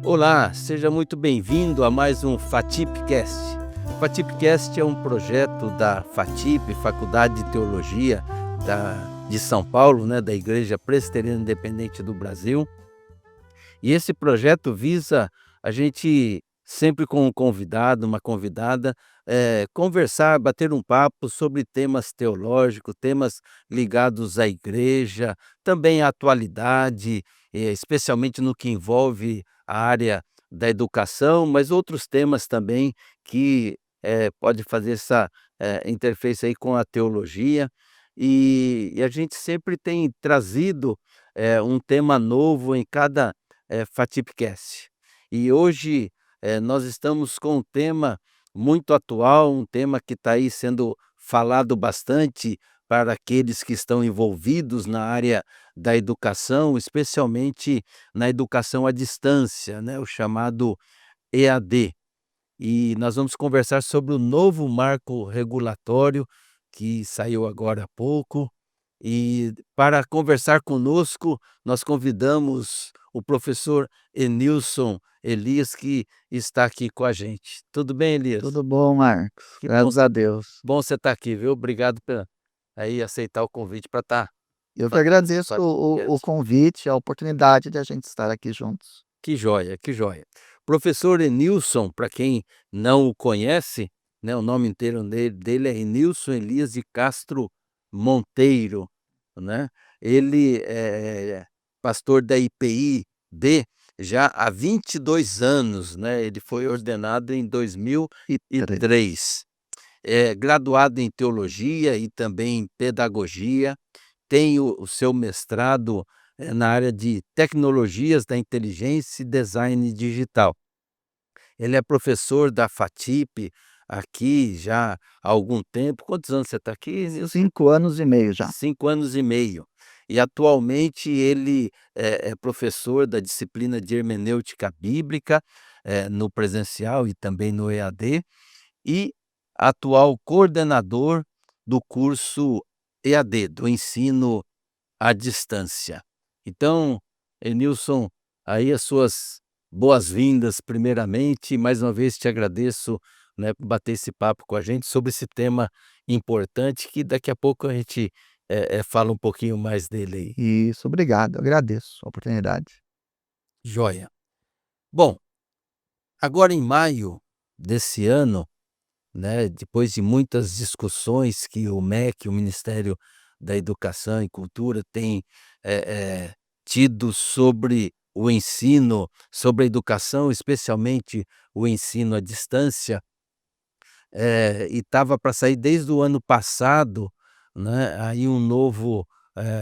Olá, seja muito bem-vindo a mais um FATIPcast. O FATIPcast é um projeto da FATIP, Faculdade de Teologia de São Paulo, da Igreja Presbiteriana Independente do Brasil. E esse projeto visa a gente, sempre com um convidado, uma convidada, conversar, bater um papo sobre temas teológicos, temas ligados à igreja, também à atualidade, especialmente no que envolve a área da educação, mas outros temas também que pode fazer essa interface aí com a teologia. E a gente sempre tem trazido um tema novo em cada FATIPcast. E hoje nós estamos com um tema muito atual, um tema que está aí sendo falado bastante para aqueles que estão envolvidos na área da educação, especialmente na educação à distância, o chamado EAD. E nós vamos conversar sobre o novo marco regulatório que saiu agora há pouco. E para conversar conosco, nós convidamos o professor Enilson Elias, que está aqui com a gente. Tudo bem, Elias? Tudo bom, Marcos? Que bom, Graças a Deus. bom você estar aqui, viu? Obrigado por aí aceitar o convite para estar Eu que fazendo esse agradeço o podcast. convite, a oportunidade de a gente estar aqui juntos. Que joia, que joia. Professor Enilson, para quem não o conhece, o nome inteiro dele é Enilson Elias de Castro Monteiro, né? Ele é pastor da IPI-B já há 22 anos, né? Ele foi ordenado em E três. 2003. É graduado em teologia e também em pedagogia, tem o seu mestrado na área de tecnologias da inteligência e design digital. Ele é professor da FATIP aqui já há algum tempo. Quantos anos você está aqui, Nilson? 5 anos e meio já. 5 anos e meio. E atualmente ele é professor da disciplina de hermenêutica bíblica, no presencial e também no EAD, e atual coordenador do curso EAD, do ensino à distância. Então, Enilson, aí as suas boas-vindas primeiramente, e mais uma vez te agradeço, por bater esse papo com a gente sobre esse tema importante que daqui a pouco a gente fala um pouquinho mais dele aí. Isso, obrigado, eu agradeço a oportunidade. Joia. Bom, agora em maio desse ano, depois de muitas discussões que o MEC, o Ministério da Educação e Cultura, tem eh tido sobre o ensino, sobre a educação, especialmente o ensino à distância, e estava para sair desde o ano passado, aí um novo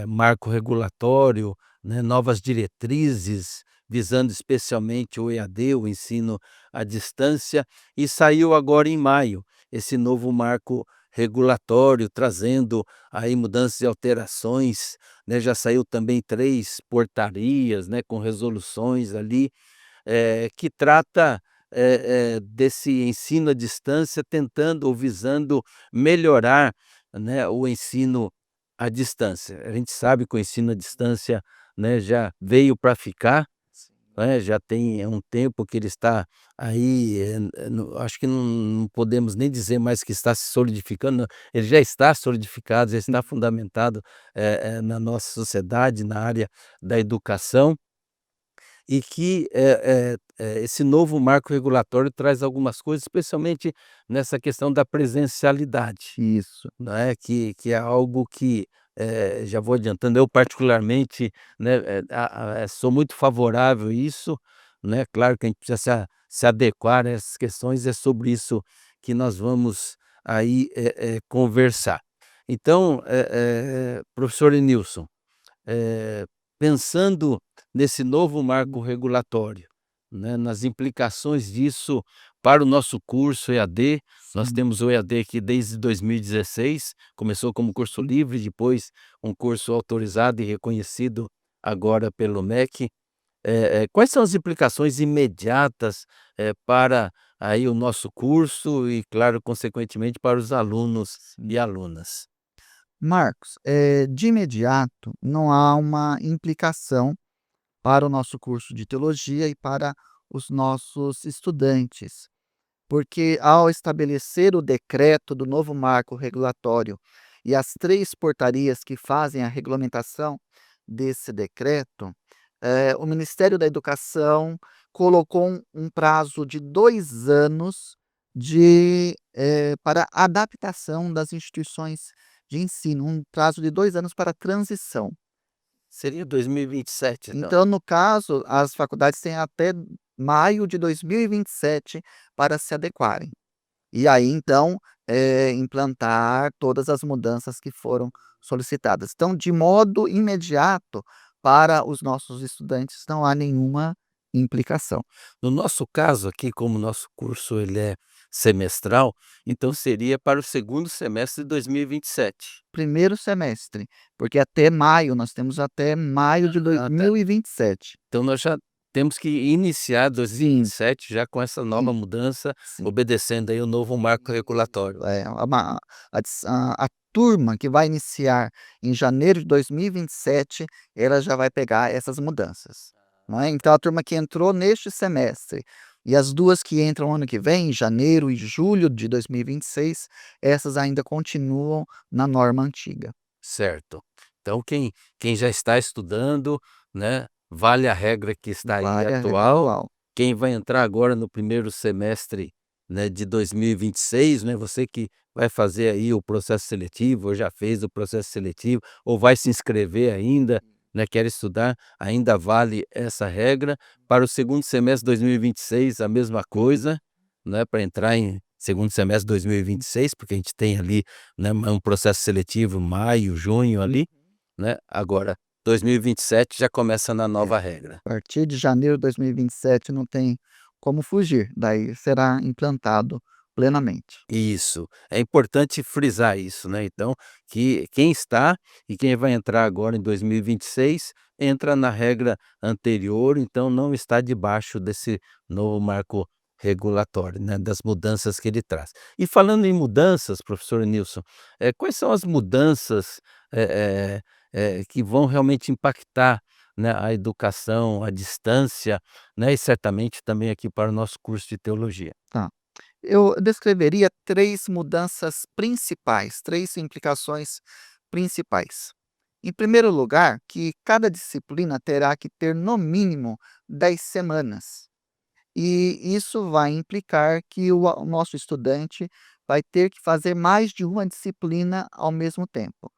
marco regulatório, novas diretrizes visando especialmente o EAD, o ensino à distância, e saiu agora em maio esse novo marco regulatório trazendo aí mudanças e alterações, já saiu também 3 portarias, com resoluções ali, que trata desse ensino à distância, tentando ou visando melhorar, o ensino à distância. A gente sabe que o ensino à distância, já veio para ficar, já tem um tempo que ele está aí, acho que não podemos nem dizer mais que está se solidificando, não, ele já está solidificado, já está fundamentado na nossa sociedade, na área da educação. E que esse novo marco regulatório traz algumas coisas, especialmente nessa questão da presencialidade, Isso. que é algo que, já vou adiantando, eu particularmente, sou muito favorável a isso, claro que a gente precisa se adequar a essas questões, é sobre isso que nós vamos aí conversar. Então, professor Enilson, eh, pensando nesse novo marco regulatório, nas implicações disso para o nosso curso EAD, nós Sim. temos o EAD aqui desde 2016, começou como curso livre, depois um curso autorizado e reconhecido agora pelo MEC. Quais são as implicações imediatas para aí o nosso curso e, claro, consequentemente, para os alunos e Sim. alunas? Marcos, de imediato não há uma implicação para o nosso curso de teologia e para os nossos estudantes, porque ao estabelecer o decreto do novo marco regulatório e as 3 portarias que fazem a regulamentação desse decreto, o Ministério da Educação colocou um prazo de 2 anos para adaptação das instituições de ensino, um prazo de 2 anos para transição. Seria 2027 então? Então, no caso, as faculdades têm até maio de 2027 para se adequarem. E aí, então, implantar todas as mudanças que foram solicitadas. Então, de modo imediato, para os nossos estudantes, não há nenhuma implicação. No nosso caso aqui, como o nosso curso ele é semestral, então seria para o segundo semestre de 2027. Primeiro semestre, porque até maio, nós temos até maio de Ah, tá. 2027. Então nós já temos que iniciar Sim, 2027 já com essa sim, nova mudança, sim. obedecendo aí o novo marco regulatório. É, a turma que vai iniciar em janeiro de 2027, ela já vai pegar essas mudanças, não é. Então a turma que entrou neste semestre, e as 2 que entram ano que vem, em janeiro e julho de 2026, essas ainda continuam na norma antiga. Certo. Então quem já está estudando, né, vale a regra que está aí Vale a regra atual. atual. Quem vai entrar agora no primeiro semestre, né, de 2026, né, você que vai fazer aí o processo seletivo, ou já fez o processo seletivo, ou vai se inscrever ainda, né, quer estudar, ainda vale essa regra. Para o segundo semestre de 2026, a mesma coisa, né, para entrar em segundo semestre de 2026, porque a gente tem ali, né, um processo seletivo maio, junho ali, né, agora 2027 já começa na É, nova regra. a partir de janeiro de 2027 não tem como fugir, daí será implantado plenamente. Isso, é importante frisar isso, né, então, que quem está e quem vai entrar agora em 2026, entra na regra anterior, então não está debaixo desse novo marco regulatório, né, das mudanças que ele traz. E falando em mudanças, professor Nilson, quais são as mudanças, que vão realmente impactar, né, a educação à distância, né, e certamente também aqui para o nosso curso de teologia? Tá. Eu descreveria 3 mudanças principais, 3 implicações principais. Em primeiro lugar, que cada disciplina terá que ter no mínimo 10 semanas. E isso vai implicar que o nosso estudante vai ter que fazer mais de uma disciplina ao mesmo tempo.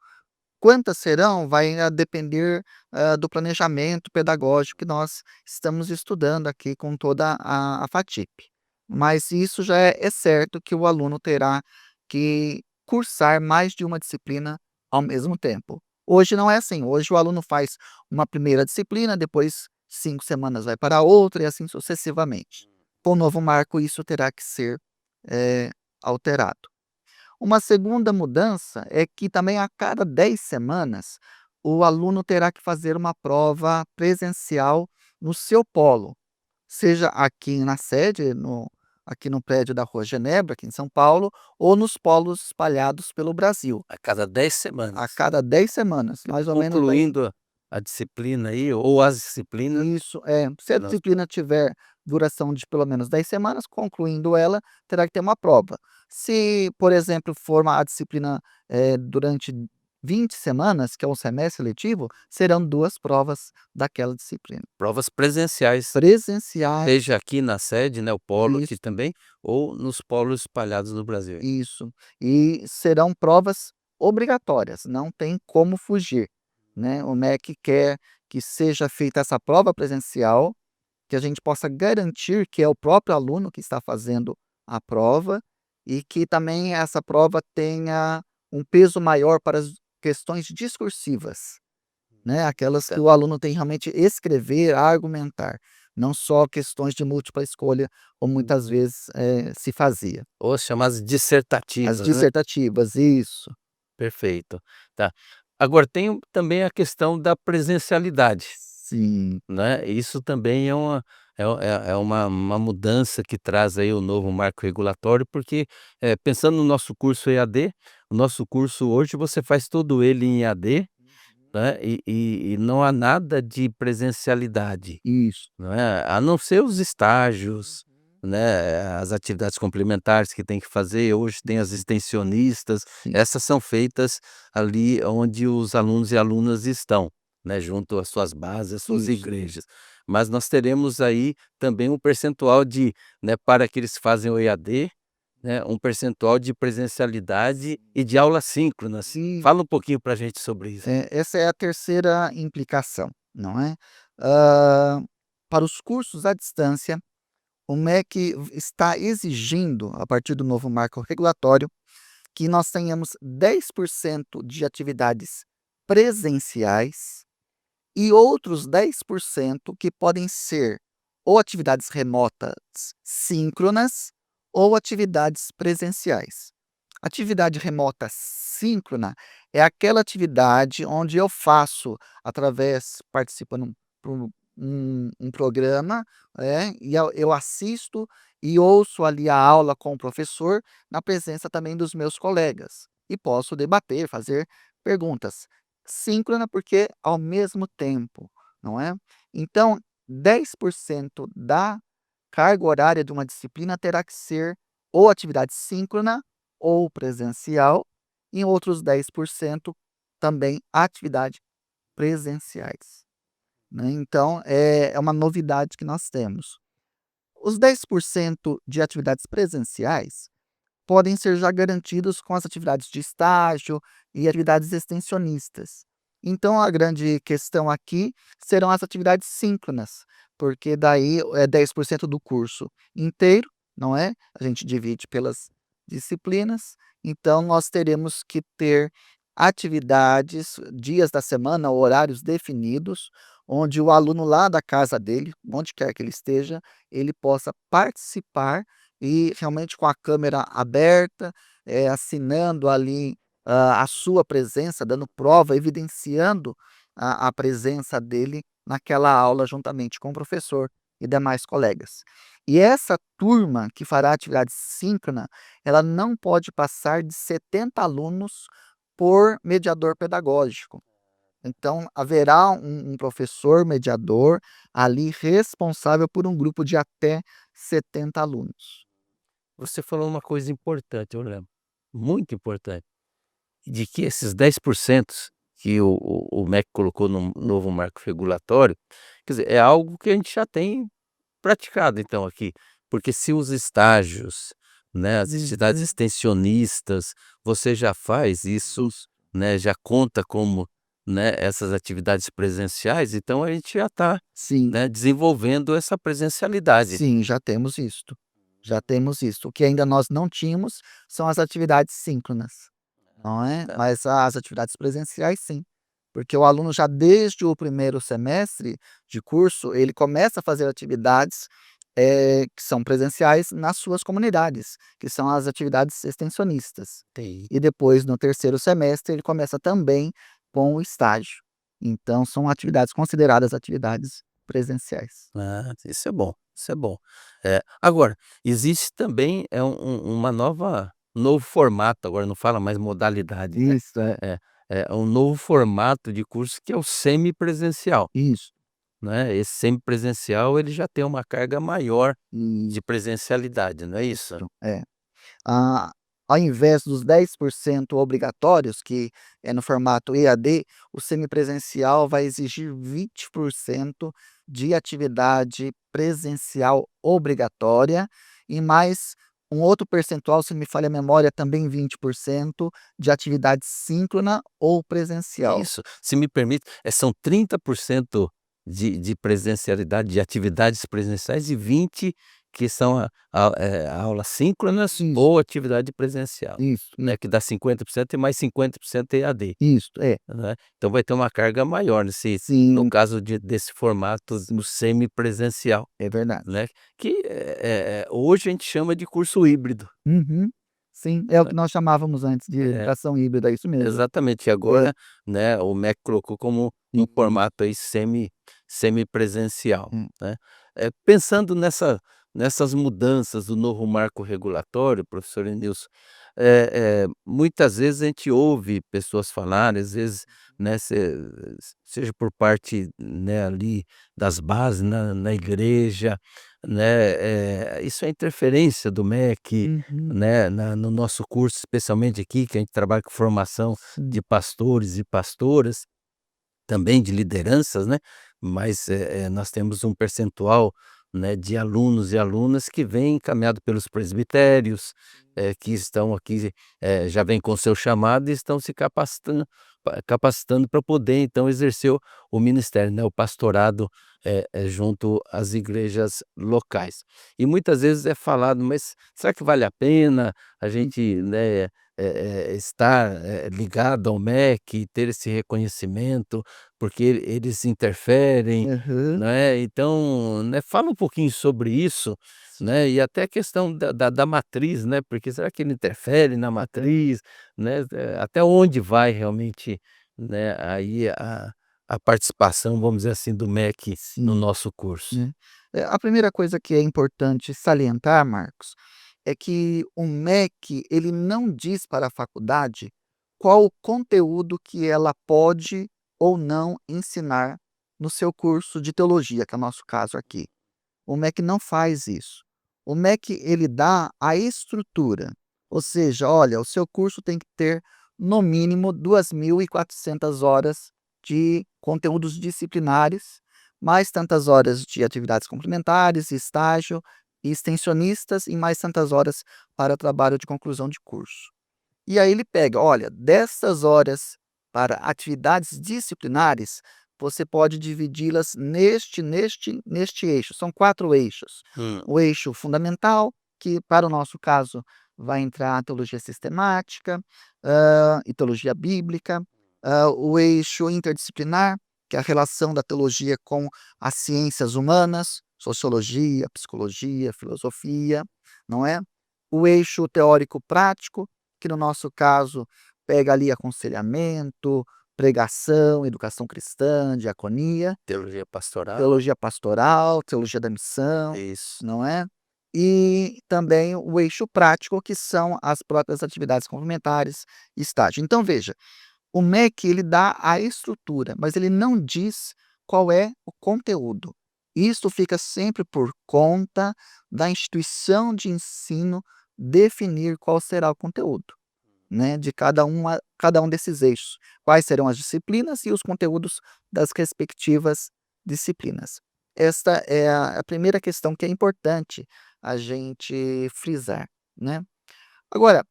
Quantas serão vai a depender, do planejamento pedagógico que nós estamos estudando aqui com toda a FATIP. Mas isso já é certo que o aluno terá que cursar mais de uma disciplina ao mesmo tempo. Hoje não é assim, hoje o aluno faz uma primeira disciplina, depois 5 semanas vai para outra e assim sucessivamente. Com o novo marco isso terá que ser, alterado. Uma segunda mudança é que também a cada 10 semanas, o aluno terá que fazer uma prova presencial no seu polo, seja aqui na sede, aqui no prédio da Rua Genebra, aqui em São Paulo, ou nos polos espalhados pelo Brasil, A cada 10 a semanas. cada 10 semanas, mais ou menos aí. Concluindo a disciplina aí, ou as disciplinas, Isso, é. Se a nós disciplina tiver duração de pelo menos 10 semanas, concluindo ela, terá que ter uma prova. Se, por exemplo, for a disciplina, durante 20 semanas, que é um semestre letivo, serão 2 provas daquela disciplina. provas presenciais, Presenciais, seja aqui na sede, né, o polo aqui isso, também, ou nos polos espalhados no Brasil. isso. E serão provas obrigatórias, não tem como fugir, né. O MEC quer que seja feita essa prova presencial, que a gente possa garantir que é o próprio aluno que está fazendo a prova e que também essa prova tenha um peso maior para as questões discursivas, né, aquelas que Tá. o aluno tem realmente escrever, argumentar, não só questões de múltipla escolha, como muitas vezes, se fazia. Ou as chamadas As dissertativas, né. dissertativas, isso. Perfeito, tá. Agora tem também a questão da presencialidade, Sim, né, isso também é uma mudança que traz aí o novo marco regulatório, porque, pensando no nosso curso EAD, o nosso curso hoje você faz todo ele em EAD, né, e não há nada de presencialidade, Isso. não é, a não ser os estágios, né, as atividades complementares que tem que fazer, hoje tem as extensionistas, Sim. essas são feitas ali onde os alunos e alunas estão, né, junto às suas bases, às suas Isso. igrejas. Mas nós teremos aí também um percentual de, né, para aqueles que fazem o EAD, né, um percentual de presencialidade e de aulas síncronas. E Fala um pouquinho para a gente sobre isso. essa é a terceira implicação, não é? Hã, para os cursos à distância, o MEC está exigindo, a partir do novo marco regulatório, que nós tenhamos 10% de atividades presenciais e outros 10% que podem ser ou atividades remotas síncronas ou atividades presenciais. Atividade remota síncrona é aquela atividade onde eu faço através participando por um programa, e eu assisto e ouço ali a aula com o professor, na presença também dos meus colegas, e posso debater, fazer perguntas. Síncrona, porque ao mesmo tempo, não é? Então, 10% da carga horária de uma disciplina terá que ser ou atividade síncrona ou presencial, e outros 10% também atividade presenciais, né. Então, é uma novidade que nós temos. Os 10% de atividades presenciais podem ser já garantidos com as atividades de estágio e atividades extensionistas. Então, a grande questão aqui serão as atividades síncronas, porque daí é 10% do curso inteiro, não é? A gente divide pelas disciplinas, então nós teremos que ter atividades, dias da semana, horários definidos, onde o aluno lá da casa dele, onde quer que ele esteja, ele possa participar e realmente com a câmera aberta, assinando ali, a sua presença, dando prova, evidenciando a presença dele naquela aula juntamente com o professor e demais colegas. E essa turma que fará atividade síncrona, ela não pode passar de 70 alunos por mediador pedagógico. Então haverá um professor mediador ali responsável por um grupo de até 70 alunos. Você falou uma coisa importante, eu lembro, muito importante, de que esses 10% que o MEC colocou no novo marco regulatório, quer dizer, é algo que a gente já tem praticado então aqui, porque se os estágios, né, as atividades extensionistas, você já faz isso, né, já conta como, né, essas atividades presenciais, então a gente já está, Sim, né, desenvolvendo essa presencialidade. sim, já temos isto. Já temos isto. O que ainda nós não tínhamos são as atividades síncronas, não é? Tá. Mas as atividades presenciais sim, porque o aluno já desde o primeiro semestre de curso, ele começa a fazer atividades, que são presenciais nas suas comunidades, que são as atividades extensionistas. TI. E depois no terceiro semestre ele começa também com o estágio. Então são atividades consideradas atividades presenciais. Ah, isso é bom, isso é bom. Agora, existe também uma nova novo formato, agora não fala mais modalidade, né. Isso, É, é um novo formato de curso que é o semipresencial, isso, né. Esse semipresencial ele já tem uma carga maior isso, de presencialidade, não é isso? é. Ah, ao invés dos 10% obrigatórios, que é no formato EAD, o semipresencial vai exigir 20% de atividade presencial obrigatória e mais um outro percentual, se não me falha a memória, também 20% de atividade síncrona ou presencial. Isso, se me permite, são 30% de presencialidade, de atividades presenciais e 20 que são aulas síncronas Isso, ou atividade presencial, isso, né, que dá 50% e mais 50% EAD, isso, né. Então vai ter uma carga maior no sim, caso desse formato no semipresencial, é verdade. né, que, hoje a gente chama de curso híbrido, Uhum. Sim, é o né. que nós chamávamos antes de É. educação híbrida, é isso mesmo. Exatamente, e É, agora, né, o MEC colocou como um isso, formato aí semipresencial, hum, né. Pensando nessas mudanças do novo marco regulatório, professor Enilson, muitas vezes a gente ouve pessoas falarem, às vezes, né, seja por parte, né, ali das bases na igreja, né, isso é interferência do MEC, Uhum. né, no nosso curso, especialmente aqui, que a gente trabalha com formação Sim. de pastores e pastoras. Também de lideranças, né, mas, nós temos um percentual, né, de alunos e alunas que vem encaminhado pelos presbitérios, que estão aqui, já vêm com seu chamado e estão se capacitando para poder então exercer o ministério, né, o pastorado, junto às igrejas locais. E muitas vezes é falado: "Mas será que vale a pena a gente, né, estar, ligado ao MEC, ter esse reconhecimento?" Porque eles interferem, Aham. né, então, né, fala um pouquinho sobre isso, né, e até a questão da matriz, né, porque será que ele interfere na matriz, né, até onde vai realmente, né, aí a participação, vamos dizer assim, do MEC no Sim. nosso curso. Né. A primeira coisa que é importante salientar, Marcos, é que o MEC, ele não diz para a faculdade qual o conteúdo que ela pode ou não ensinar no seu curso de teologia, que é o nosso caso aqui. O MEC não faz isso. O MEC, ele dá a estrutura, ou seja, olha, o seu curso tem que ter no mínimo 2.400 horas de conteúdos disciplinares, mais tantas horas de atividades complementares, estágio e extensionistas e mais tantas horas para trabalho de conclusão de curso. E aí ele pega, olha, dessas horas para atividades disciplinares, você pode dividi-las neste eixo. São 4 eixos. Hum. O eixo fundamental, que para o nosso caso vai entrar a teologia sistemática, e teologia bíblica. O eixo interdisciplinar, que é a relação da teologia com as ciências humanas, sociologia, psicologia, filosofia, não é? O eixo teórico prático, que no nosso caso pega ali aconselhamento, pregação, educação cristã, diaconia, Teologia pastoral, teologia pastoral, teologia da missão, isso. não é? E também o eixo prático, que são as próprias atividades complementares e estágio. Então veja, o MEC ele dá a estrutura, mas ele não diz qual é o conteúdo. Isso fica sempre por conta da instituição de ensino definir qual será o conteúdo, né, de cada um desses eixos. Quais serão as disciplinas e os conteúdos das respectivas disciplinas. Esta é a primeira questão que é importante a gente frisar, né. Agora,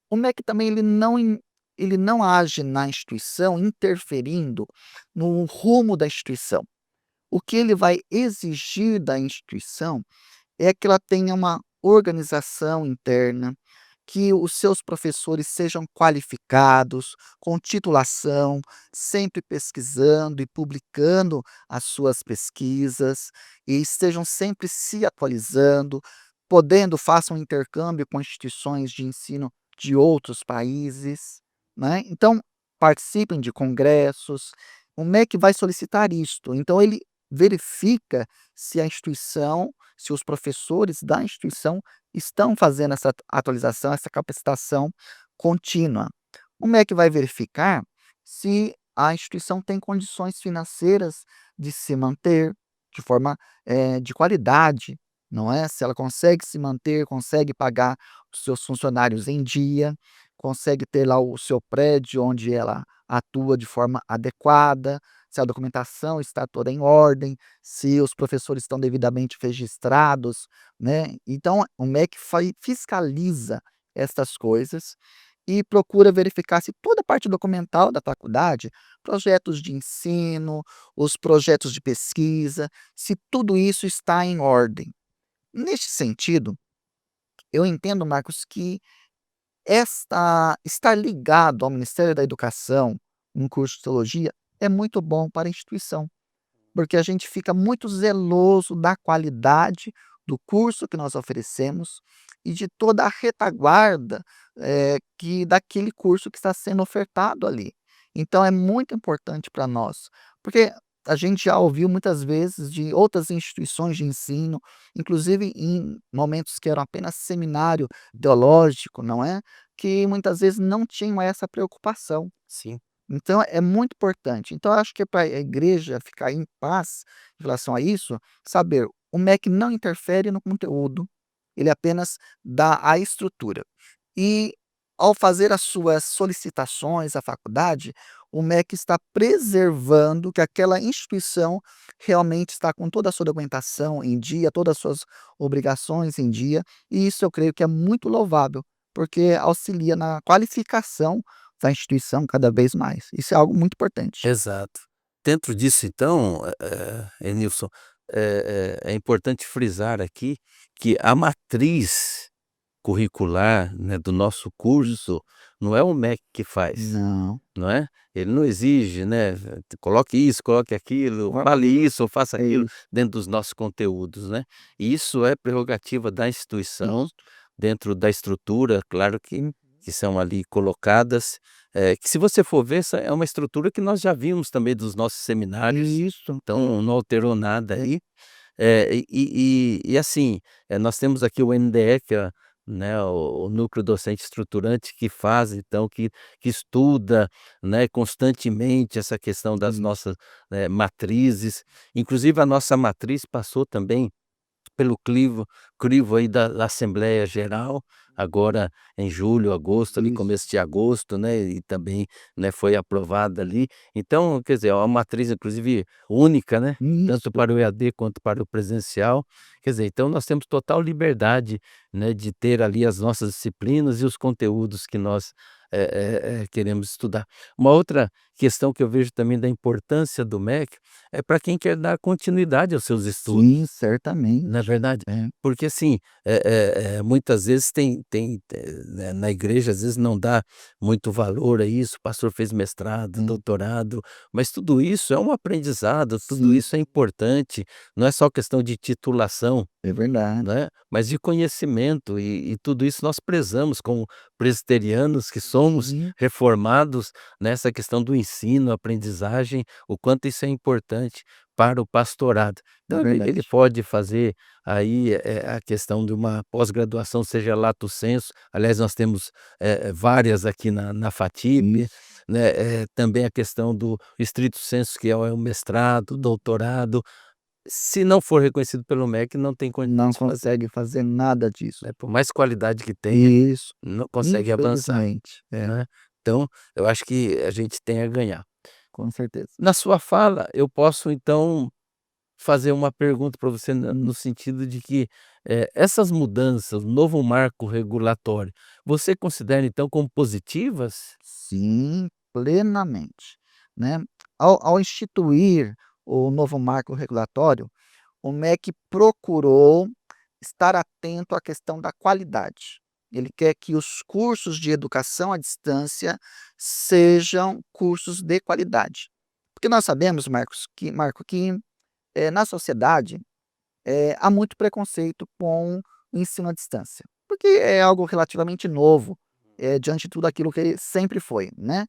o MEC também ele não age na instituição interferindo no rumo da instituição. O que ele vai exigir da instituição é que ela tenha uma organização interna, que os seus professores sejam qualificados, com titulação, sempre pesquisando e publicando as suas pesquisas, e estejam sempre se atualizando, podendo façam intercâmbio com instituições de ensino de outros países, né. Então, participem de congressos. O MEC vai solicitar isto, então ele verifica se a instituição, se os professores da instituição estão fazendo essa atualização, essa capacitação contínua. O MEC vai verificar se a instituição tem condições financeiras de se manter de forma, de qualidade, não é? Se ela consegue se manter, consegue pagar os seus funcionários em dia, consegue ter lá o seu prédio onde ela atua de forma adequada, se a documentação está toda em ordem, se os professores estão devidamente registrados, né. Então o MEC fiscaliza estas coisas e procura verificar se toda a parte documental da faculdade, projetos de ensino, os projetos de pesquisa, se tudo isso está em ordem. Neste sentido, eu entendo, Marcos, que estar ligado ao Ministério da Educação, um curso de teologia, é muito bom para a instituição. Porque a gente fica muito zeloso da qualidade do curso que nós oferecemos e de toda a retaguarda, que daquele curso que está sendo ofertado ali. Então é muito importante para nós, porque a gente já ouviu muitas vezes de outras instituições de ensino, inclusive em momentos que eram apenas seminário teológico, não é, que muitas vezes não tinham essa preocupação. sim, Então é muito importante. Então eu acho que para a igreja ficar em paz em relação a isso, saber, o MEC não interfere no conteúdo, ele apenas dá a estrutura. E ao fazer as suas solicitações à faculdade, o MEC está preservando que aquela instituição realmente está com toda a sua documentação em dia, todas as suas obrigações em dia, e isso eu creio que é muito louvável, porque auxilia na qualificação da instituição cada vez mais. Isso é algo muito importante. exato. Dentro disso então, Enilson, é importante frisar aqui que a matriz curricular, né, do nosso curso, não é o MEC que faz, Não. não é? Ele não exige, né, coloque isso, coloque aquilo, fale isso ou faça É aquilo isso, dentro dos nossos conteúdos, né. Isso é prerrogativa da instituição, isso. dentro da estrutura, claro que são ali colocadas, que se você for ver essa é uma estrutura que nós já vimos também dos nossos seminários, Isso. então não alterou nada É, aí. Assim, nós temos aqui o NDE que é, né, o núcleo docente estruturante que faz então que estuda, né, constantemente essa questão das isso. nossas, matrizes, inclusive a nossa matriz passou também pelo crivo aí da Assembleia Geral, agora em julho, agosto, ali Isso. começo de agosto, né, e também, né, foi aprovada ali. Então, quer dizer, é uma matriz inclusive única, né, tanto Isso. para o EAD quanto para o presencial. Quer dizer, então nós temos total liberdade, né, de ter ali as nossas disciplinas e os conteúdos que nós, queremos estudar. Uma outra questão que eu vejo também da importância do MEC, é para quem quer dar continuidade aos seus Sim, estudos. Não é certamente. verdade? É. Porque assim, muitas vezes né, na igreja às vezes não dá muito valor a isso, o pastor fez mestrado, Hum. doutorado, mas tudo isso é um aprendizado, tudo Sim, isso é importante, não é só questão de titulação, é verdade. né, mas de conhecimento e tudo isso nós prezamos como presbiterianos que somos Sim, reformados nessa questão do ensino, aprendizagem, o quanto isso é importante para o pastorado. é Então ele verdade. pode fazer aí, a questão de uma pós-graduação, seja lato sensu, aliás nós temos, várias aqui na FATIP, Isso. né, também a questão do estrito sensu que é o mestrado, o doutorado, se não for reconhecido pelo MEC não tem condição Não de fazer, consegue fazer nada disso. né, por mais qualidade que tenha, Isso. não consegue avançar, Infelizmente. É, né. Então, eu acho que a gente tem a ganhar. com certeza. Na sua fala, eu posso então fazer uma pergunta para você Hum. no sentido de que, essas mudanças, o novo marco regulatório, você considera então como positivas? Sim, plenamente, né. Ao instituir o novo marco regulatório, o MEC procurou estar atento à questão da qualidade. Ele quer que os cursos de educação à distância sejam cursos de qualidade. Porque nós sabemos, Marco, que, na sociedade, há muito preconceito com o ensino à distância, porque é algo relativamente novo, diante de tudo aquilo que ele sempre foi, né.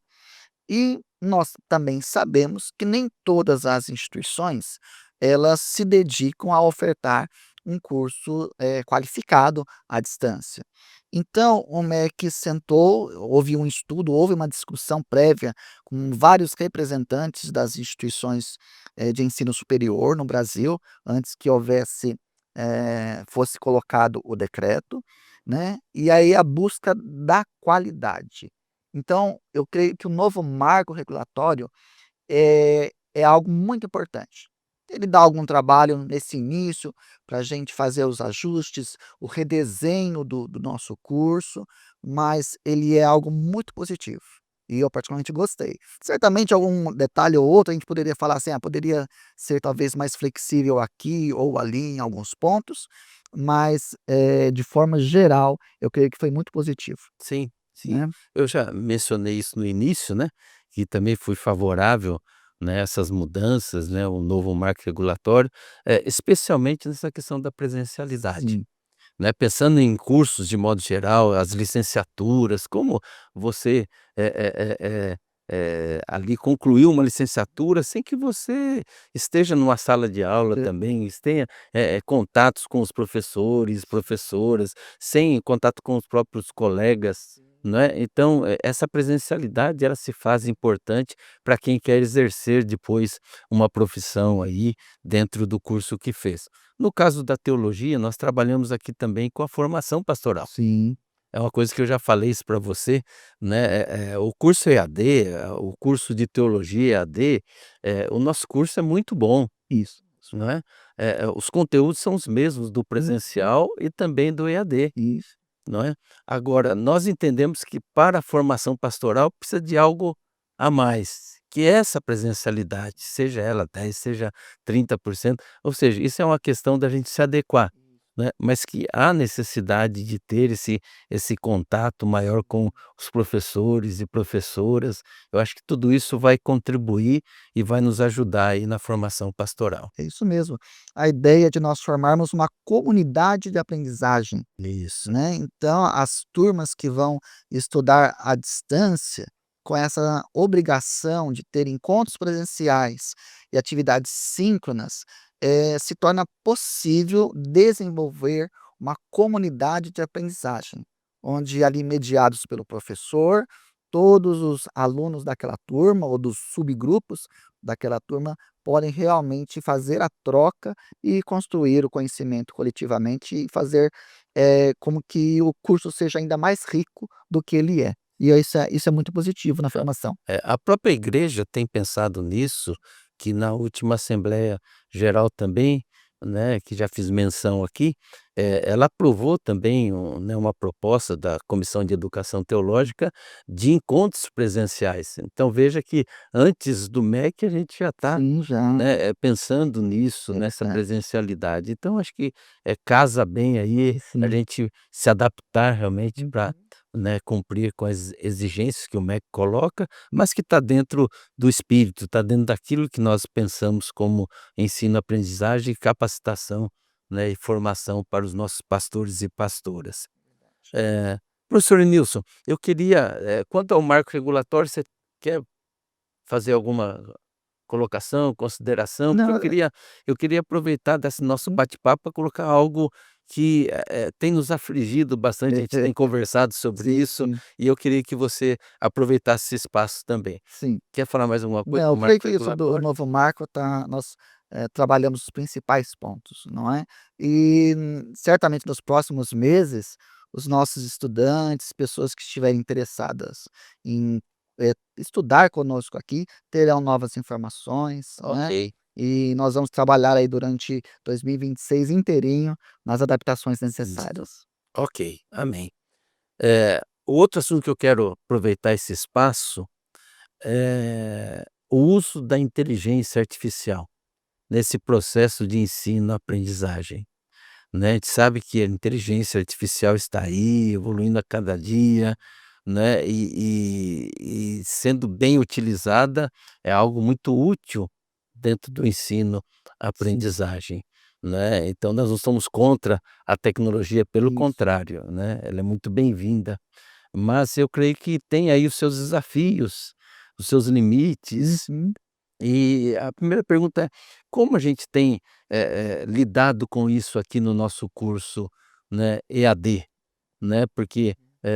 E nós também sabemos que nem todas as instituições, elas se dedicam a ofertar um curso, qualificado à distância. Então, o MEC sentou, houve um estudo, houve uma discussão prévia com vários representantes das instituições, de ensino superior no Brasil, antes que houvesse, fosse colocado o decreto, né, e aí a busca da qualidade. Então, eu creio que o novo marco regulatório é algo muito importante. Ele dá algum trabalho nesse início para a gente fazer os ajustes, o redesenho do nosso curso, mas ele é algo muito positivo. E eu particularmente gostei. Certamente algum detalhe ou outro a gente poderia falar assim, poderia ser talvez mais flexível aqui ou ali em alguns pontos, mas de forma geral eu creio que foi muito positivo, Sim, sim. né. Eu já mencionei isso no início, né, que também fui favorável, né, essas mudanças, né, o novo marco regulatório, especialmente nessa questão da presencialidade. Sim. Né, pensando em cursos de modo geral, as licenciaturas, como você, ali concluiu uma licenciatura sem que você esteja numa sala de aula É, também, tenha, contatos com os professores, professoras, sem contato com os próprios colegas, não é. Então, essa presencialidade ela se faz importante para quem quer exercer depois uma profissão aí dentro do curso que fez. No caso da teologia, nós trabalhamos aqui também com a formação pastoral. sim, É uma coisa que eu já falei isso para você, né, o curso EAD, o curso de teologia EAD, o nosso curso é muito bom, isso. não é? Os conteúdos são os mesmos do Uhum. presencial e também do EAD, Isso, não é? Agora, nós entendemos que para a formação pastoral precisa de algo a mais, que é essa presencialidade, seja ela 10, seja 30%, ou seja, isso é uma questão da gente se adequar, né, mas que há necessidade de ter esse contato maior com os professores e professoras. Eu acho que tudo isso vai contribuir e vai nos ajudar aí na formação pastoral. é isso mesmo. A ideia de nós formarmos uma comunidade de aprendizagem, Isso. né, então as turmas que vão estudar à distância, com essa obrigação de ter encontros presenciais e atividades síncronas, se torna possível desenvolver uma comunidade de aprendizagem, onde ali mediados pelo professor, todos os alunos daquela turma ou dos subgrupos daquela turma podem realmente fazer a troca e construir o conhecimento coletivamente e fazer como que o curso seja ainda mais rico do que ele é. E isso é muito positivo na formação. A própria igreja tem pensado nisso, que na última Assembleia Geral também, né, que já fiz menção aqui, ela aprovou também uma proposta da Comissão de Educação Teológica de encontros presenciais. Então veja que antes do MEC a gente já está, Sim, já. né, pensando nisso, É nessa verdade. presencialidade. Então acho que, casa bem aí a Sim. gente se adaptar realmente para, Uhum. né, cumprir com as exigências que o MEC coloca, mas que está dentro do espírito, está dentro daquilo que nós pensamos como ensino, aprendizagem e capacitação, né, e formação para os nossos pastores e pastoras. Eh, Professor Nilson, eu queria, quanto ao marco regulatório, você quer fazer alguma colocação, consideração? Porque Não, eu queria aproveitar desse nosso uhum. bate-papo para colocar algo que, tem nos afligido bastante, a gente tem conversado sobre isso, Sim, e eu queria que você aproveitasse esse espaço também. sim. Quer falar mais alguma coisa Não, do eu creio marco que isso do regulatório? novo marco nós, trabalhamos os principais pontos, não é. E, certamente nos próximos meses, os nossos estudantes, pessoas que estiverem interessadas em, estudar conosco aqui, terão novas informações, né, Ok, e nós vamos trabalhar aí durante 2026 inteirinho nas adaptações necessárias. ok, amém. O outro assunto que eu quero aproveitar esse espaço é o uso da inteligência artificial nesse processo de ensino-aprendizagem, né. A gente sabe que a inteligência artificial está aí, evoluindo a cada dia, né, e sendo bem utilizada, é algo muito útil dentro do Sim, ensino-aprendizagem, né. Então nós não somos contra a tecnologia, pelo isso. contrário, né, ela é muito bem-vinda. Mas eu creio que tem aí os seus desafios, os seus limites, Uhum. e a primeira pergunta é: como a gente tem, lidado com isso aqui no nosso curso, né, EAD, né, porque,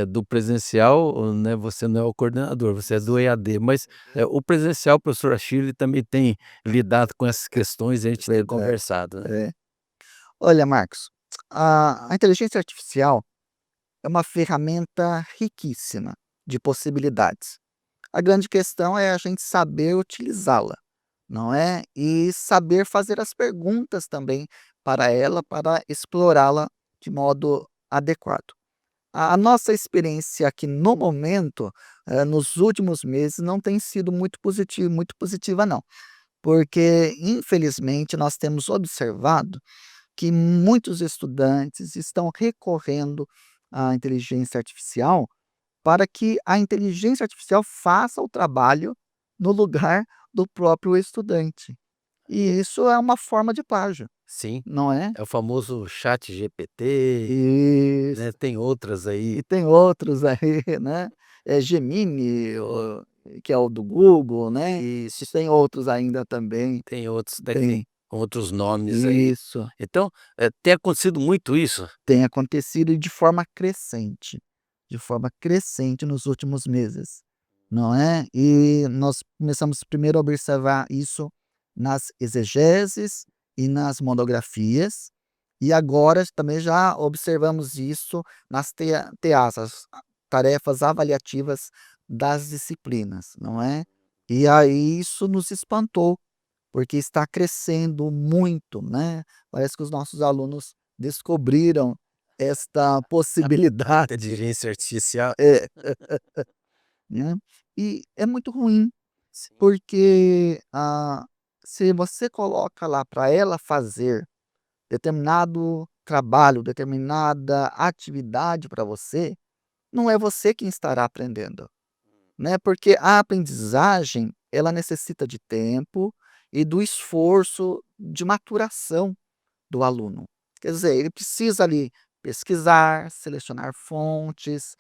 do presencial, né, você não é o coordenador, você é do Isso. EAD, mas, o presencial, o professor Achille também tem lidado com essas questões e a gente tem Verdade. conversado, né. É. Olha, Marcos, a inteligência artificial é uma ferramenta riquíssima de possibilidades. A grande questão é a gente saber utilizá-la, não é? E saber fazer as perguntas também para ela, para explorá-la de modo adequado. A nossa experiência aqui no momento, nos últimos meses, não tem sido muito positiva não, porque infelizmente nós temos observado que muitos estudantes estão recorrendo à inteligência artificial para que a inteligência artificial faça o trabalho no lugar do próprio estudante. E isso é uma forma de plágio, Sim, não é? é o famoso chat GPT, Isso. né, tem outras aí. E tem outros aí, né, Gemini, que é o do Google, né, e Isso. tem outros ainda também. Tem outros, né, Tem. tem outros nomes aí. Isso. Então, tem acontecido muito isso? Tem acontecido e de forma crescente nos últimos meses, não é? E nós começamos primeiro a observar isso nas exegeses e nas monografias, e agora também já observamos isso nas TAs, as tarefas avaliativas das disciplinas, não é? E aí isso nos espantou, porque está crescendo muito, né? Parece que os nossos alunos descobriram esta possibilidade, Inteligência artificial? é, né. E é muito ruim, Sim. porque, se você coloca lá para ela fazer determinado trabalho, determinada atividade para você, não é você quem estará aprendendo, né, porque a aprendizagem, ela necessita de tempo e do esforço de maturação do aluno. Quer dizer, ele precisa ali pesquisar, selecionar fontes,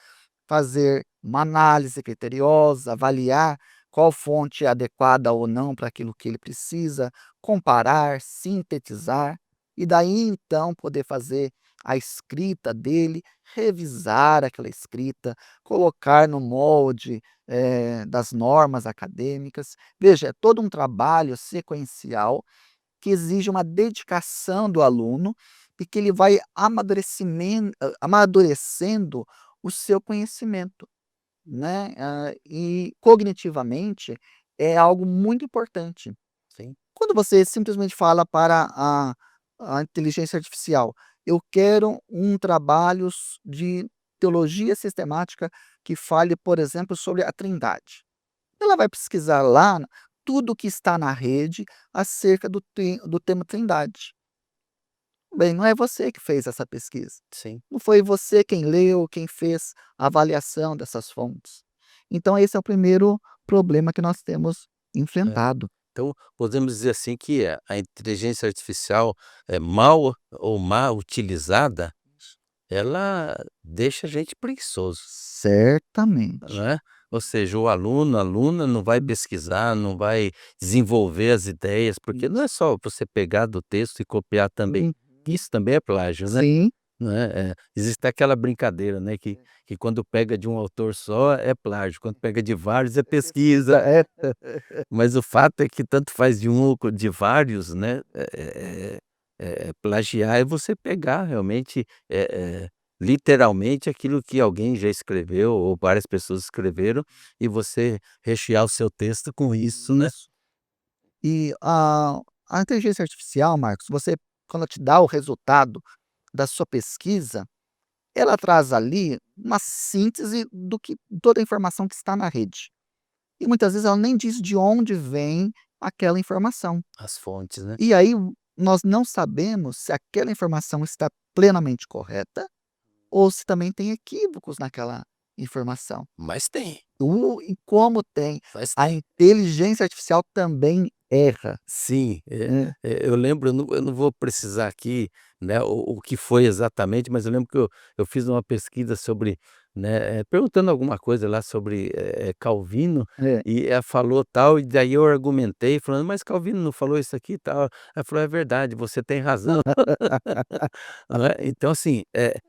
fazer uma análise criteriosa, avaliar qual fonte é adequada ou não para aquilo que ele precisa, comparar, sintetizar, e daí então poder fazer a escrita dele, revisar aquela escrita, colocar no molde, das normas acadêmicas. Veja, é todo um trabalho sequencial que exige uma dedicação do aluno e que ele vai amadurecendo o seu conhecimento, né, e cognitivamente é algo muito importante. Sim. Quando você simplesmente fala para a inteligência artificial: "Eu quero um trabalho de teologia sistemática que fale, por exemplo, sobre a Trindade". Ela vai pesquisar lá tudo o que está na rede acerca do tema Trindade. Bem, não é você que fez essa pesquisa. Sim. Não foi você quem leu, quem fez a avaliação dessas fontes. Então esse é o primeiro problema que nós temos É. enfrentado. Então, podemos dizer assim que a inteligência artificial, mal ou mal utilizada, ela deixa a gente preguiçoso, Certamente. né. Ou seja, o aluno, a aluna não vai pesquisar, não vai desenvolver as ideias, porque não é só você pegar do texto e copiar também, Uhum. isso também é plágio, né. Sim. Né, existe aquela brincadeira, né, que quando pega de um autor só é plágio, quando pega de vários é pesquisa, É. mas o fato é que tanto faz de um ou de vários, né, plagiar é você pegar realmente, literalmente aquilo que alguém já escreveu ou várias pessoas escreveram e você rechear o seu texto com isso, né. Isso. E a inteligência artificial, Marcos, você quando ela te dá o resultado da sua pesquisa, ela traz ali uma síntese do que toda a informação que está na rede. E muitas vezes ela nem diz de onde vem aquela informação. As fontes, né. E aí nós não sabemos se aquela informação está plenamente correta ou se também tem equívocos naquela informação. Mas tem, E como tem, mas a tem. inteligência artificial também erra, Sim, né. eu lembro, eu não vou precisar aqui, né, o que foi exatamente, mas eu lembro que eu fiz uma pesquisa sobre, né, perguntando alguma coisa lá sobre, Calvino, É. e ela falou tal, e daí eu argumentei falando: "Mas Calvino não falou isso aqui e tal". Ela falou: "É verdade, você tem razão". Né, então assim,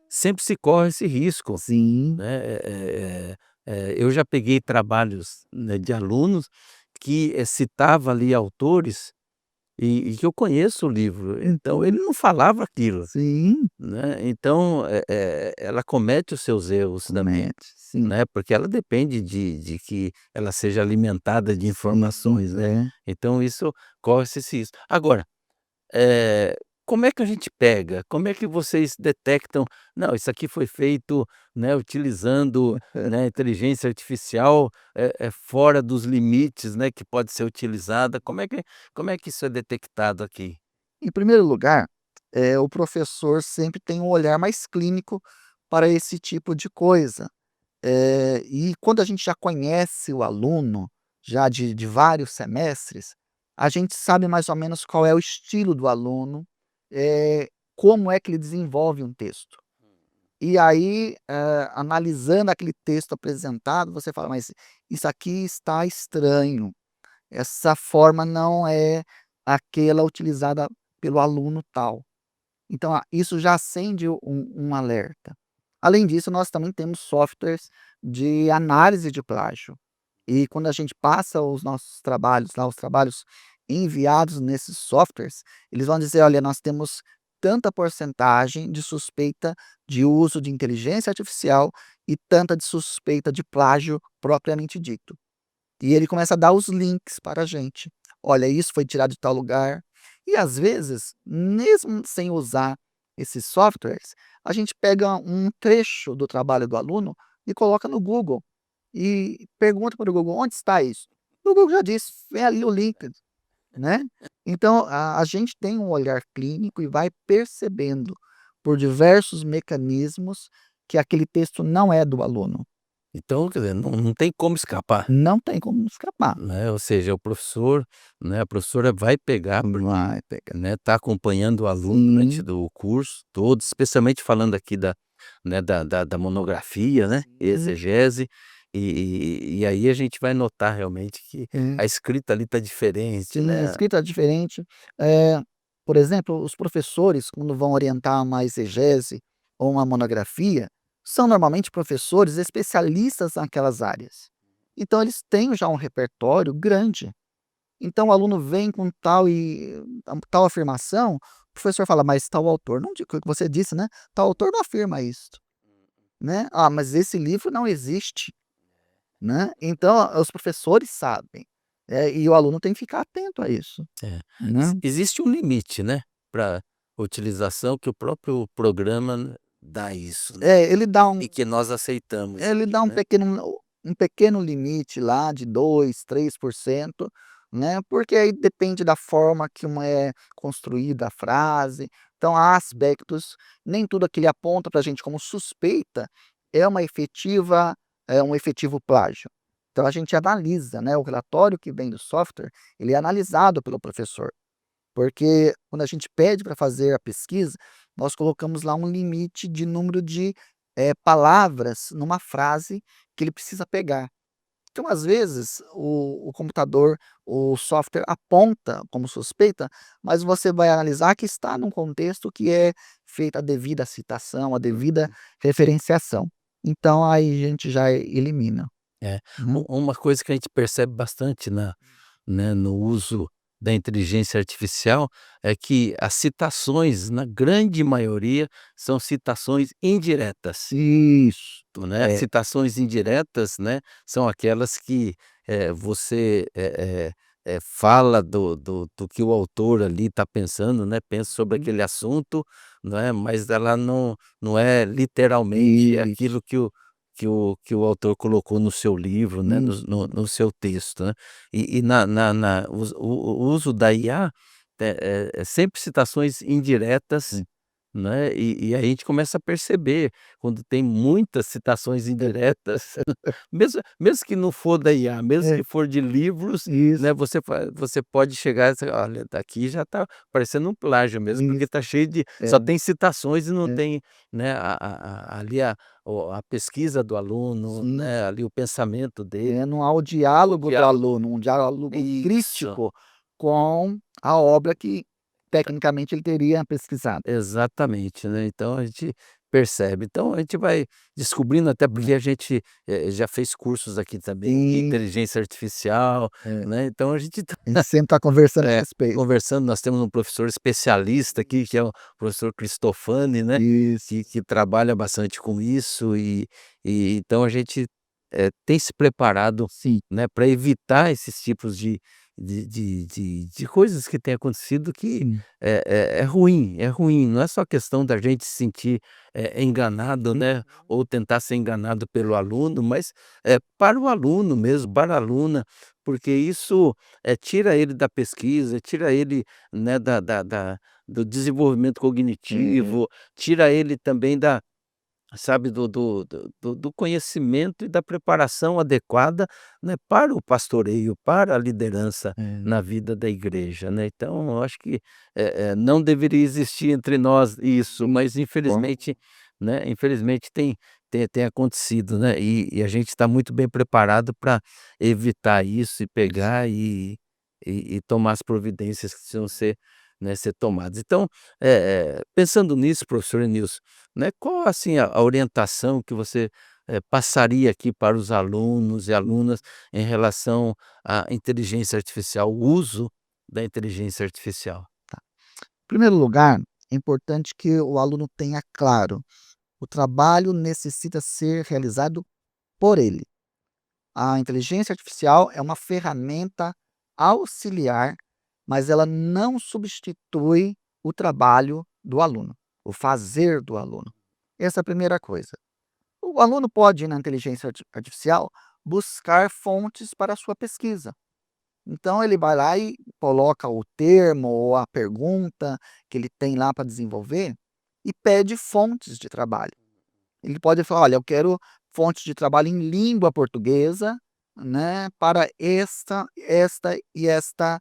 sempre se corre esse risco, Sim, né, eu já peguei trabalhos, né, de alunos que, citava ali autores e que eu conheço o livro, então ele não falava aquilo, sim, né, então, ela comete os seus erros também, comete, sim, né, porque ela depende de que ela seja alimentada de sim, informações, né, é. então isso corre-se esse risco. Agora, eh, como é que a gente pega? Como é que vocês detectam: "Não, isso aqui foi feito, né, utilizando, né, inteligência artificial, fora dos limites, né, que pode ser utilizada". Como é que isso é detectado aqui? Em primeiro lugar, o professor sempre tem um olhar mais clínico para esse tipo de coisa. E quando a gente já conhece o aluno, já de vários semestres, a gente sabe mais ou menos qual é o estilo do aluno, como é que ele desenvolve um texto. E aí, analisando aquele texto apresentado, você fala: "Mas isso aqui está estranho, essa forma não é aquela utilizada pelo aluno tal". Então, isso já acende um alerta. Além disso, nós também temos softwares de análise de plágio. E quando a gente passa os nossos trabalhos lá, os trabalhos enviados nesses softwares, eles vão dizer: "Olha, nós temos tanta porcentagem de suspeita de uso de inteligência artificial e tanta de suspeita de plágio propriamente dito". E ele começa a dar os links para a gente. Olha, isso foi tirado de tal lugar. E às vezes, mesmo sem usar esses softwares, a gente pega um trecho do trabalho do aluno e coloca no Google e pergunta para o Google: "Onde está isso?". O Google já disse: "Vem ali o link", né. Então a gente tem um olhar clínico e vai percebendo, por diversos mecanismos, que aquele texto não é do aluno. Então, quer dizer, não tem como escapar, Não tem como escapar. né, ou seja, o professor, né, a professora vai pegar, porque, Vai pegar. né, está acompanhando o aluno durante Sim, do curso todo, especialmente falando aqui da, né, da monografia, né, sim, exegese, e aí a gente vai notar realmente que é. a escrita ali está diferente, Sim, a né. escrita é diferente. Por exemplo, os professores, quando vão orientar uma exegese ou uma monografia, são normalmente professores especialistas naquelas áreas. Então eles têm já um repertório grande. Então o aluno vem com tal afirmação, o professor fala: "Mas tal autor não di", o que você disse, né, "tal autor não afirma isto", né. "Ah, mas esse livro não existe", né. Então os professores sabem, e o aluno tem que ficar atento a isso, É. né. Existe um limite, né, pra utilização que o próprio programa dá isso, né, É, ele dá um e que nós aceitamos ele aqui, dá né. um pequeno limite lá de 2, 3%, né, porque aí depende da forma que uma é construída a frase. Então há aspectos, nem tudo que ele aponta para a gente como suspeita é um efetivo plágio. Então a gente analisa, né, o relatório que vem do software, ele é analisado pelo professor. Porque quando a gente pede para fazer a pesquisa, nós colocamos lá um limite de número de, palavras numa frase que ele precisa pegar. Então, às vezes, o computador, o software aponta como suspeita, mas você vai analisar que está num contexto que é feita a devida citação, a devida referenciação. Então aí a gente já elimina, É. né. Uma coisa que a gente percebe bastante na, né, no uso da inteligência artificial, é que as citações, na grande maioria, são citações indiretas. Isso. Né, É. citações indiretas, né, são aquelas que, você, fala do que o autor ali está pensando, né, pensa sobre Uhum. aquele assunto, né, mas ela não é literalmente Isso. aquilo que o autor colocou no seu livro, né, Isso. no seu texto, né. E na o uso da IA é sempre citações indiretas, Sim. né, e a gente começa a perceber quando tem muitas citações indiretas, mesmo que não for da IA, mesmo É, que for de livros, isso, né, você pode chegar e dizer: "Olha, daqui já está parecendo um plágio mesmo, porque está isso. cheio de É, só tem citações e não é. tem, né, ali a pesquisa do aluno, Sim. né, ali o pensamento dele, Não há o o diálogo do diálogo". aluno, um diálogo Isso. crítico com a obra que tecnicamente ele teria pesquisado. Exatamente, né, então a gente percebe. Então a gente vai descobrindo, até porque a gente, já fez cursos aqui também de Sim, inteligência artificial, é. né, então a gente está A gente sempre está conversando a é, respeito. conversando. Nós temos um professor especialista aqui, que é o professor Cristofani, né, Isso, que trabalha bastante com isso, e então a gente, tem se preparado, sim. né, para evitar esses tipos de coisas que têm acontecido, que Sim. é ruim, é ruim. Não é só questão da gente se sentir, enganado, né, ou tentar ser enganado pelo aluno, mas, para o aluno mesmo, para a aluna, porque isso, tira ele da pesquisa, tira ele, né, do desenvolvimento É, cognitivo, tira ele também da, sabe, do conhecimento e da preparação adequada, né, para o pastoreio, para a liderança é. na vida da igreja, né. Então eu acho que, não deveria existir entre nós isso, Sim, mas concordo. infelizmente né, infelizmente tem acontecido, né, e a gente está muito bem preparado para evitar isso e pegar e tomar as providências que precisam ser, né, ser tomadas. Então, pensando nisso, professor Nilson, né, qual assim a orientação que você, passaria aqui para os alunos e alunas em relação à inteligência artificial, o uso da inteligência artificial? Em primeiro lugar, é importante que o aluno tenha claro, o trabalho necessita ser realizado por ele. A inteligência artificial é uma ferramenta auxiliar, mas ela não substitui o trabalho do aluno, o fazer do aluno. Essa é a primeira coisa. O aluno pode, na inteligência artificial, buscar fontes para a sua pesquisa. Então, ele vai lá e coloca o termo ou a pergunta que ele tem lá para desenvolver e pede fontes de trabalho. Ele pode falar: "Olha, eu quero fontes de trabalho em língua portuguesa, né, para esta e esta,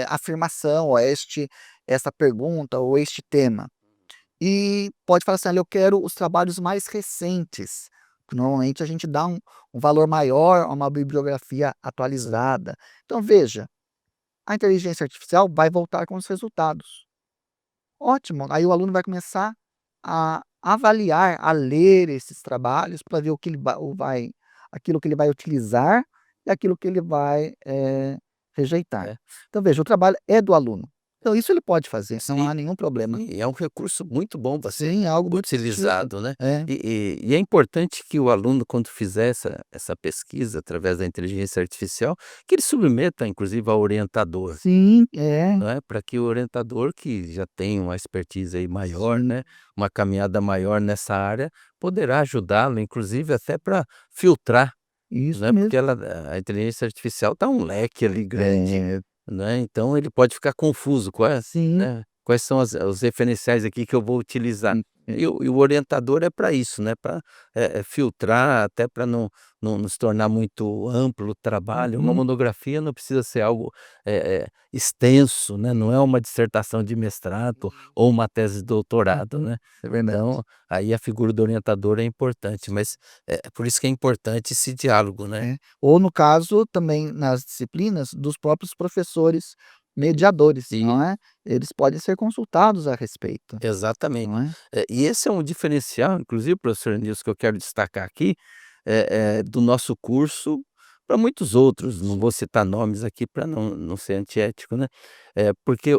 afirmação, ou esta pergunta ou este tema". E pode falar assim: "Olha, eu quero os trabalhos mais recentes". Normalmente a gente dá um valor maior a uma bibliografia atualizada. Então veja, a inteligência artificial vai voltar com os resultados. Ótimo, aí o aluno vai começar a avaliar, a ler esses trabalhos para ver o que ele vai aquilo que ele vai utilizar e aquilo que ele vai, rejeitar. É. Então veja, o trabalho é do aluno. Então isso ele pode fazer, não Sim. há nenhum problema. Sim, é um recurso muito bom para ser Sim, é algo muito positivo. utilizado, né. É, E é importante que o aluno, quando fizer essa pesquisa através da inteligência artificial, que ele submeta inclusive ao orientador, sim, é, não é, para que o orientador, que já tem uma expertise aí maior, sim, né, uma caminhada maior nessa área, poderá ajudá-lo inclusive até para filtrar, isso né, porque mesmo. a inteligência artificial tá um leque ali grande, É, né, então ele pode ficar confuso, sim, quais são as os referenciais aqui que eu vou utilizar. E o orientador é para isso, né, para filtrar, até para não se tornar muito amplo o trabalho. Uma uhum, monografia não precisa ser algo, extenso, né, não é uma dissertação de mestrado ou uma tese de doutorado, né. é verdade. Então, aí a figura do orientador é importante, mas é por isso que é importante esse diálogo, né. É. Ou no caso também nas disciplinas dos próprios professores mediadores, E não é? Eles podem ser consultados a respeito, exatamente. não é? E esse é um diferencial, inclusive, professor Nilson, que eu quero destacar aqui, do nosso curso para muitos outros, não vou citar nomes aqui para não ser antiético, né, porque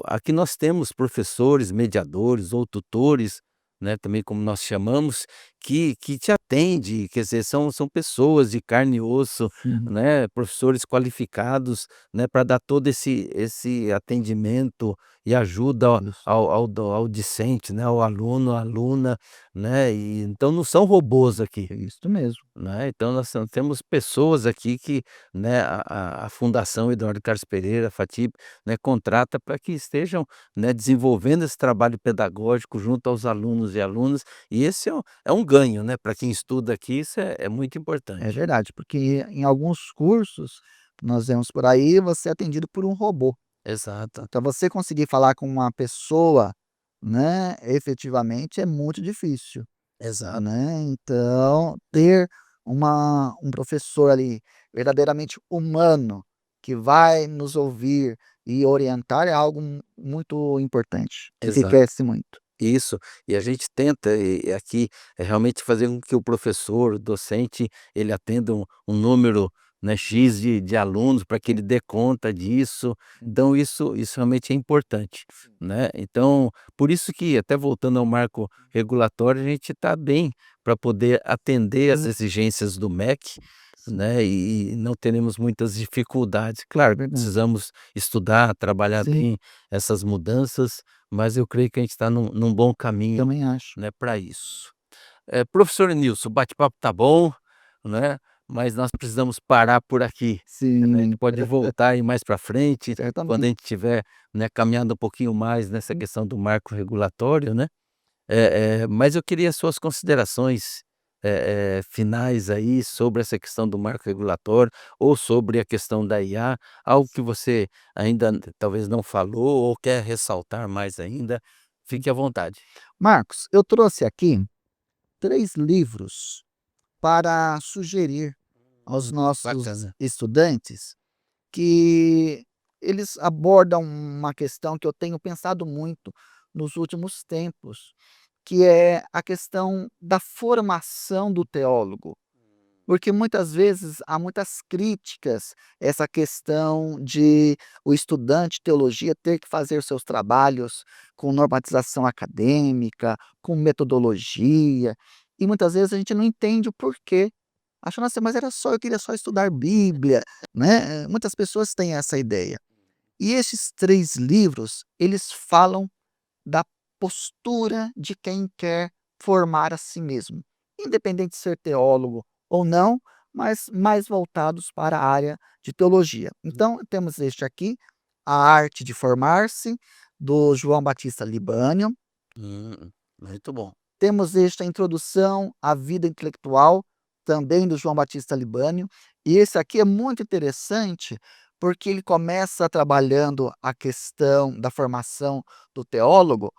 aqui nós temos professores, mediadores ou tutores, né, também como nós chamamos, que te atende, quer dizer, são pessoas de carne e osso, Uhum. né, professores qualificados, né, para dar todo esse atendimento e ajuda Isso, ao discente, né, ao aluno, à aluna, né, e então não são robôs aqui, é isso mesmo. né, então nós temos pessoas aqui que, né, a Fundação Eduardo Carlos Pereira, a FATIP, né, contrata para que estejam, né, desenvolvendo esse trabalho pedagógico junto aos alunos e alunas, e esse é um ganho, né, para quem estuda aqui, isso é muito É importante. verdade, porque em alguns cursos que nós vemos por aí, você é atendido por um robô. Exato, Então você conseguir falar com uma pessoa, né, efetivamente é muito difícil. exato, Né, então ter um professor ali verdadeiramente humano, que vai nos ouvir e orientar é algo muito importante, exato. enriquece muito. Isso, e a gente tenta, aqui, realmente fazer com que o professor, o docente, ele atenda um número, né, X de alunos para que ele dê conta disso, então isso realmente é importante, né. Então, por isso que até voltando ao marco regulatório, a gente está bem para poder atender as exigências do MEC, Sim, né, e não teremos muitas dificuldades. é Claro, verdade. precisamos estudar, trabalhar Sim, bem essas mudanças, mas eu creio que a gente está num bom caminho, também acho. né, para isso. Professor Nilson, o bate-papo tá bom, né, mas nós precisamos parar por aqui, né, a gente Sim, pode voltar aí mais para frente, quando a certamente. gente tiver, né, caminhando um pouquinho mais nessa Uhum. questão do marco regulatório, né. Mas eu queria suas considerações, finais aí sobre essa questão do marco regulatório ou sobre a questão da IA, algo que você ainda talvez não falou ou quer ressaltar mais ainda, fique à vontade. Marcos, eu trouxe aqui, 3 livros para sugerir aos nossos Bacana. estudantes, que eles abordam uma questão que eu tenho pensado muito nos últimos tempos, que é a questão da formação do teólogo. Porque muitas vezes há muitas críticas a essa questão de o estudante de teologia ter que fazer seus trabalhos com normatização acadêmica, com metodologia, e muitas vezes a gente não entende o porquê. Achando assim: "Mas era só eu queria só estudar Bíblia", né, muitas pessoas têm essa ideia. E esses 3 livros, eles falam da postura de quem quer formar a si mesmo, independente de ser teólogo ou não, mas mais voltados para a área de teologia. Então, temos este aqui, A Arte de Formar-se, do João Batista Libânio. Muito bom. Temos este, A Introdução à Vida Intelectual, também do João Batista Libânio. E esse aqui é muito interessante, porque ele começa trabalhando a questão da formação do teólogo,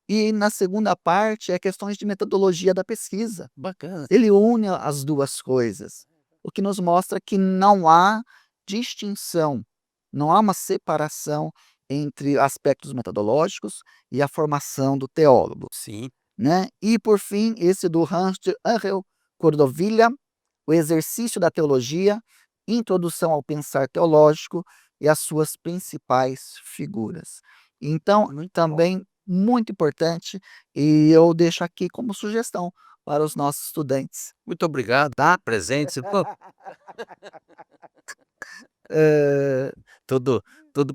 e na segunda parte é questões de metodologia da pesquisa. Bacana. Ele une as 2 coisas, o que nos mostra que não há distinção, não há uma separação entre aspectos metodológicos e a formação do teólogo, Sim. né. E por fim, esse do Hans de Angel Cordovilla, O Exercício da Teologia, Introdução ao Pensar Teológico e as suas principais figuras. Então, Muito bom. também muito importante, e eu deixo aqui como sugestão para os nossos estudantes. Muito obrigado, tá, presente. Pô, Hã, todo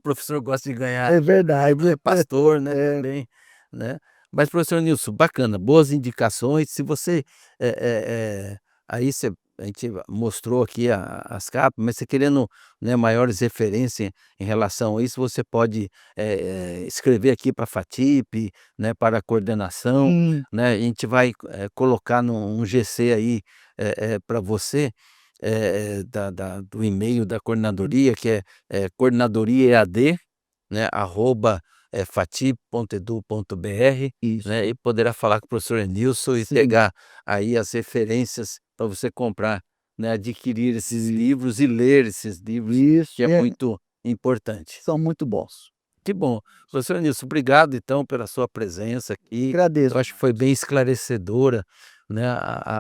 professor gosta de ganhar, é verdade. pastor, né, É, também, né. Mas professor Nilson, bacana, boas indicações. Se você, aí você a gente mostrou aqui as capas, mas você querendo, né, maiores referências em relação a isso, você pode, escrever aqui para a FATIP, né, para a coordenação, sim, né, a gente vai, colocar um GC aí, pra você, do e-mail da coordenadoria, que é coordenadoria EAD, né, arroba, fatip.edu.br, né, isso. e poderá falar com o professor Enilson e Sim, pegar aí as referências para você comprar, né, adquirir esses livros e ler esses livros, isso. que é É, muito importante. são muito bons. Que bom. Professor Enilson, obrigado então pela sua presença aqui. Eu Agradeço, acho que foi bem Marcos. esclarecedora, né,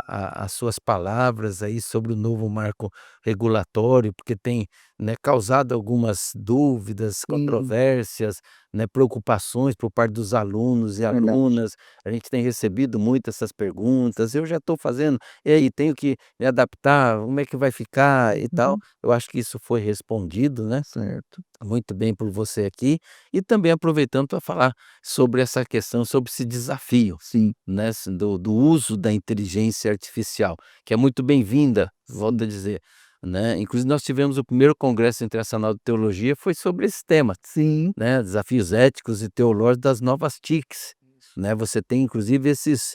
as suas palavras aí sobre o novo marco regulatório, porque tem, né, causado algumas dúvidas, Sim, controvérsias, né, preocupações por parte dos alunos e verdade. alunas. A gente tem recebido muito essas perguntas. Eu já estou fazendo, e aí, tenho que me adaptar, como é que vai ficar e tal. Uhum. Eu acho que isso foi respondido, né? Certo. Muito bem por você aqui, e também aproveitando para falar sobre essa questão, sobre esse desafio, Sim, né, do uso da inteligência artificial, que é muito bem-vinda, volto sim, a dizer, né. Inclusive nós tivemos o primeiro congresso internacional de teologia, foi sobre esse tema, sim. né, desafios éticos e teológicos das novas TICs, Isso. né. Você tem inclusive esses,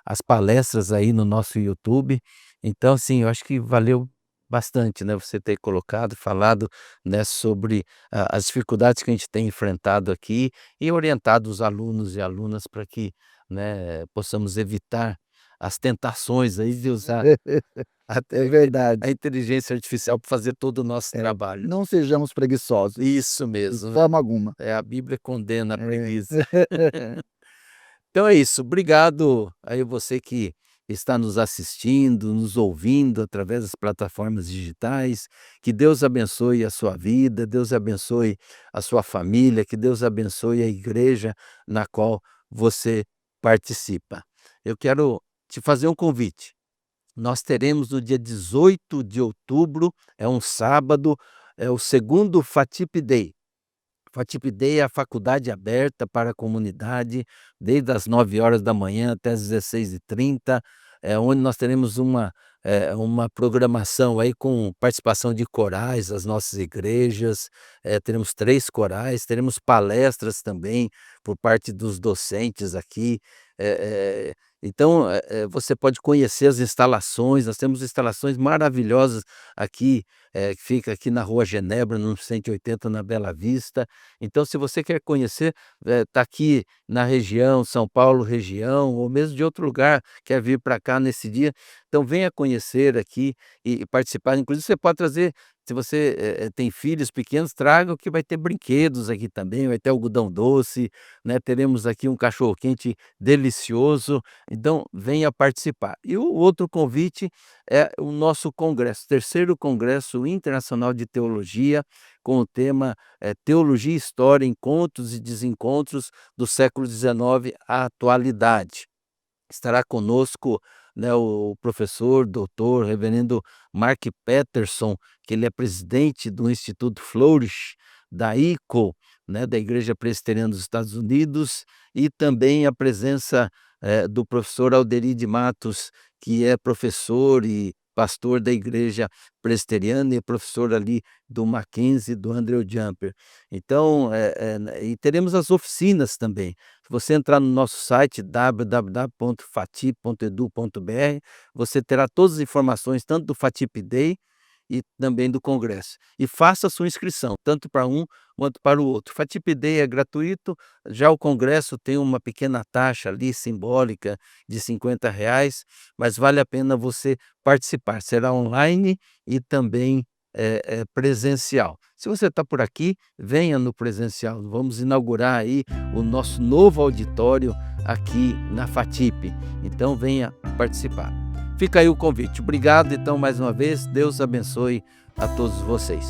as palestras aí no nosso YouTube. Então assim, eu acho que valeu bastante, né, você ter colocado, falado, né, sobre as dificuldades que a gente tem enfrentado aqui e orientado os alunos e alunas para que, né, possamos evitar as tentações aí de usar É até verdade. a inteligência artificial para fazer todo o nosso É, trabalho. não sejamos preguiçosos, Isso de mesmo, né. forma alguma. A Bíblia condena a É. preguiça. Então é isso, obrigado aí você que está nos assistindo, nos ouvindo através das plataformas digitais. Que Deus abençoe a sua vida, Deus abençoe a sua família, que Deus abençoe a igreja na qual você participa. Eu quero te fazer um convite. Nós teremos no dia 18 de outubro, é um sábado, é o segundo Fatip Day. Fatip Day é a faculdade aberta para a comunidade, desde as 9 horas da manhã até as 16h30, onde nós teremos uma programação aí com participação de corais das nossas igrejas, teremos 3 corais, teremos palestras também por parte dos docentes aqui, então, você pode conhecer as instalações, nós temos instalações maravilhosas aqui, que fica aqui na Rua Genebra, no 180, na Bela Vista. Então, se você quer conhecer, está aqui na região, São Paulo região, ou mesmo de outro lugar, quer vir para cá nesse dia, então venha conhecer aqui e participar. Inclusive, você pode trazer, se você tem filhos pequenos, traga, que vai ter brinquedos aqui também, vai ter algodão doce, né, teremos aqui um cachorro-quente delicioso, então venha participar. E o outro convite é o nosso congresso, terceiro Congresso Internacional de Teologia, com o tema Teologia e História, Encontros e Desencontros do século XIX à atualidade. Estará conosco, né, o professor, doutor, reverendo Mark Peterson, que ele é presidente do Instituto Flourish, da ICO, né, da Igreja Presbiteriana dos Estados Unidos, e também a presença do professor Alderi de Matos, que é professor e pastor da Igreja Presbiteriana e professor ali do Mackenzie, do Andrew Jumper. Então, e teremos as oficinas também. Se você entrar no nosso site www.fatip.edu.br, você terá todas as informações tanto do Fatip Day e também do congresso. E faça a sua inscrição, tanto para um quanto para o outro. O Fatip Day é gratuito, já o congresso tem uma pequena taxa ali simbólica de R$ 50, mas vale a pena você participar. Será online e também presencial. Se você está por aqui, venha no presencial. Vamos inaugurar aí o nosso novo auditório aqui na Fatip. Então venha participar. Fica aí o convite. Obrigado então mais uma vez. Deus abençoe a todos vocês.